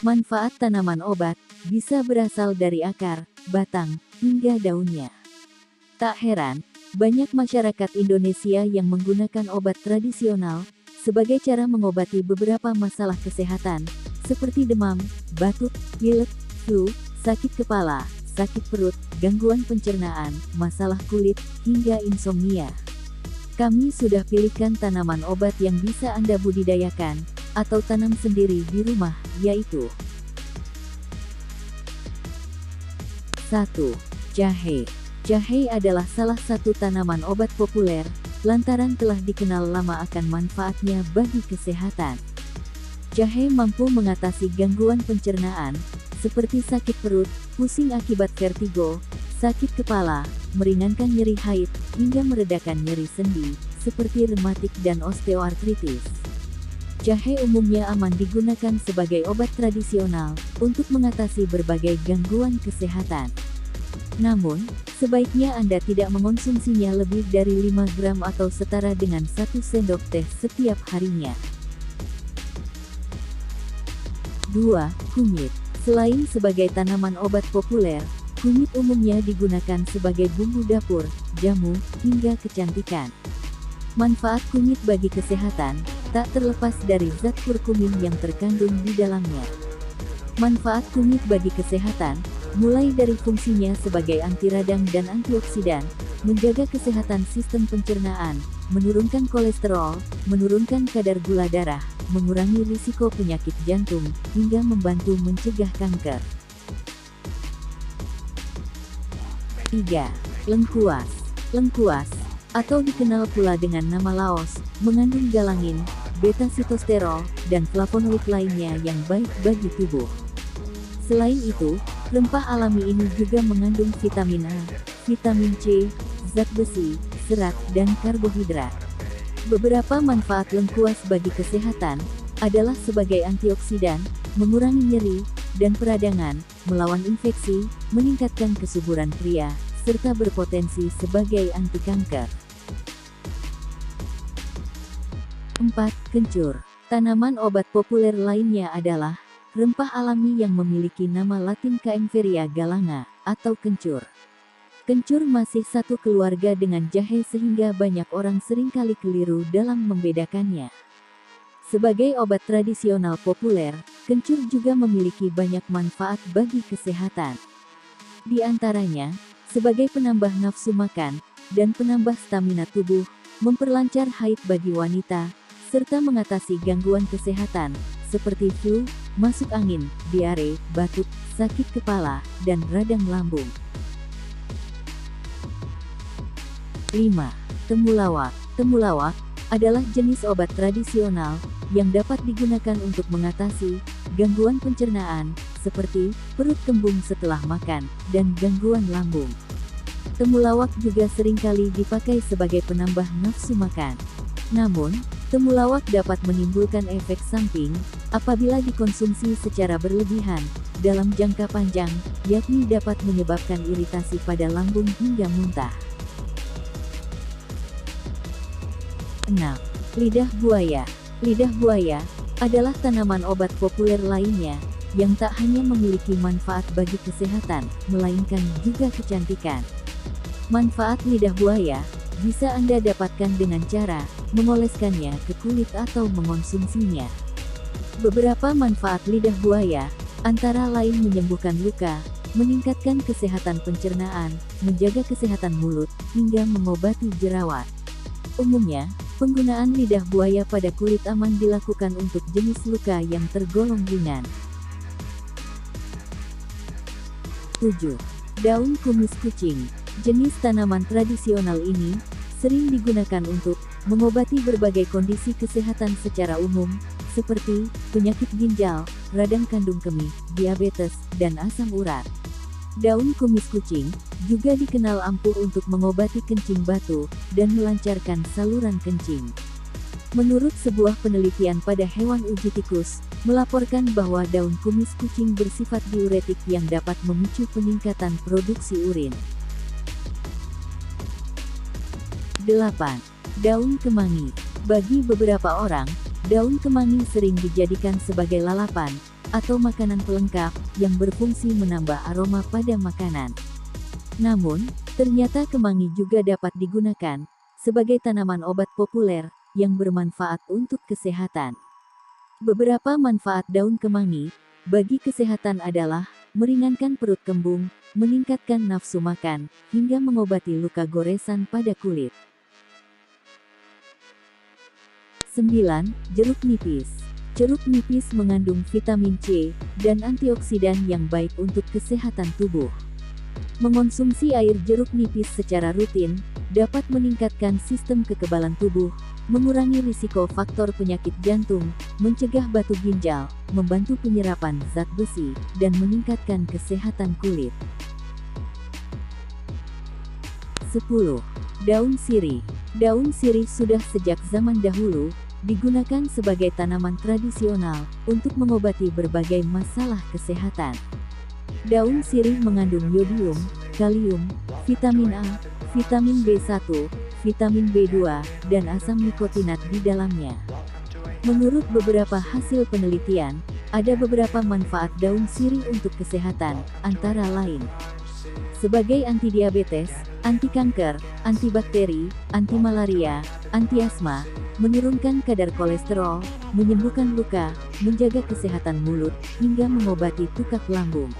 Manfaat tanaman obat bisa berasal dari akar, batang, hingga daunnya. Tak heran, banyak masyarakat Indonesia yang menggunakan obat tradisional sebagai cara mengobati beberapa masalah kesehatan, seperti demam, batuk, pilek, flu, sakit kepala, sakit perut, gangguan pencernaan, masalah kulit, hingga insomnia. Kami sudah pilihkan tanaman obat yang bisa Anda budidayakan atau tanam sendiri di rumah, yaitu 1. Jahe. Jahe adalah salah satu tanaman obat populer, lantaran telah dikenal lama akan manfaatnya bagi kesehatan. Jahe mampu mengatasi gangguan pencernaan, seperti sakit perut, pusing akibat vertigo, sakit kepala, meringankan nyeri haid, hingga meredakan nyeri sendi, seperti rematik dan osteoartritis. Jahe umumnya aman digunakan sebagai obat tradisional untuk mengatasi berbagai gangguan kesehatan. Namun, sebaiknya Anda tidak mengonsumsinya lebih dari 5 gram atau setara dengan 1 sendok teh setiap harinya. 2. Kunyit. Selain sebagai tanaman obat populer, kunyit umumnya digunakan sebagai bumbu dapur, jamu, hingga kecantikan. Manfaat kunyit bagi kesehatan tak terlepas dari zat kurkumin yang terkandung di dalamnya. Manfaat kunyit bagi kesehatan mulai dari fungsinya sebagai anti radang dan antioksidan, menjaga kesehatan sistem pencernaan, menurunkan kolesterol, menurunkan kadar gula darah, mengurangi risiko penyakit jantung, hingga membantu mencegah kanker. 3. Lengkuas. Lengkuas, atau dikenal pula dengan nama laos, mengandung galangin, beta-sitosterol, dan flavonoid lainnya yang baik bagi tubuh. Selain itu, rempah alami ini juga mengandung vitamin A, vitamin C, zat besi, serat, dan karbohidrat. Beberapa manfaat lengkuas bagi kesehatan adalah sebagai antioksidan, mengurangi nyeri dan peradangan, melawan infeksi, meningkatkan kesuburan pria, serta berpotensi sebagai anti kanker. 4. Kencur. Tanaman obat populer lainnya adalah rempah alami yang memiliki nama latin Kaempferia galanga, atau kencur. Kencur masih satu keluarga dengan jahe sehingga banyak orang seringkali keliru dalam membedakannya. Sebagai obat tradisional populer, kencur juga memiliki banyak manfaat bagi kesehatan. Di antaranya, sebagai penambah nafsu makan, dan penambah stamina tubuh, memperlancar haid bagi wanita, serta mengatasi gangguan kesehatan, seperti flu, masuk angin, diare, batuk, sakit kepala, dan radang lambung. 5. Temulawak. Temulawak adalah jenis obat tradisional yang dapat digunakan untuk mengatasi gangguan pencernaan, seperti perut kembung setelah makan, dan gangguan lambung. Temulawak juga seringkali dipakai sebagai penambah nafsu makan. Namun, temulawak dapat menimbulkan efek samping apabila dikonsumsi secara berlebihan dalam jangka panjang, yakni dapat menyebabkan iritasi pada lambung hingga muntah. 6. Lidah buaya. Lidah buaya adalah tanaman obat populer lainnya yang tak hanya memiliki manfaat bagi kesehatan, melainkan juga kecantikan. Manfaat lidah buaya bisa Anda dapatkan dengan cara mengoleskannya ke kulit atau mengonsumsinya. Beberapa manfaat lidah buaya antara lain menyembuhkan luka, meningkatkan kesehatan pencernaan, menjaga kesehatan mulut, hingga mengobati jerawat. Umumnya, penggunaan lidah buaya pada kulit aman dilakukan untuk jenis luka yang tergolong ringan. 7. Daun kumis kucing. Jenis tanaman tradisional ini sering digunakan untuk mengobati berbagai kondisi kesehatan secara umum, seperti penyakit ginjal, radang kandung kemih, diabetes, dan asam urat. Daun kumis kucing juga dikenal ampuh untuk mengobati kencing batu dan melancarkan saluran kencing. Menurut sebuah penelitian pada hewan uji tikus, melaporkan bahwa daun kumis kucing bersifat diuretik yang dapat memicu peningkatan produksi urin. 8. Daun kemangi. Bagi beberapa orang, daun kemangi sering dijadikan sebagai lalapan atau makanan pelengkap yang berfungsi menambah aroma pada makanan. Namun, ternyata kemangi juga dapat digunakan sebagai tanaman obat populer yang bermanfaat untuk kesehatan. Beberapa manfaat daun kemangi bagi kesehatan adalah meringankan perut kembung, meningkatkan nafsu makan, hingga mengobati luka goresan pada kulit. 9. Jeruk nipis. Jeruk nipis mengandung vitamin C dan antioksidan yang baik untuk kesehatan tubuh. Mengonsumsi air jeruk nipis secara rutin dapat meningkatkan sistem kekebalan tubuh, mengurangi risiko faktor penyakit jantung, mencegah batu ginjal, membantu penyerapan zat besi, dan meningkatkan kesehatan kulit. 10. Daun sirih. Daun sirih sudah sejak zaman dahulu digunakan sebagai tanaman tradisional untuk mengobati berbagai masalah kesehatan. Daun sirih mengandung yodium, kalium, vitamin A, vitamin B1, vitamin B2, dan asam nikotinat di dalamnya. Menurut beberapa hasil penelitian, ada beberapa manfaat daun sirih untuk kesehatan, antara lain sebagai anti diabetes, anti kanker, anti bakteri, anti malaria, anti asma, menurunkan kadar kolesterol, menyembuhkan luka, menjaga kesehatan mulut, hingga mengobati tukak lambung.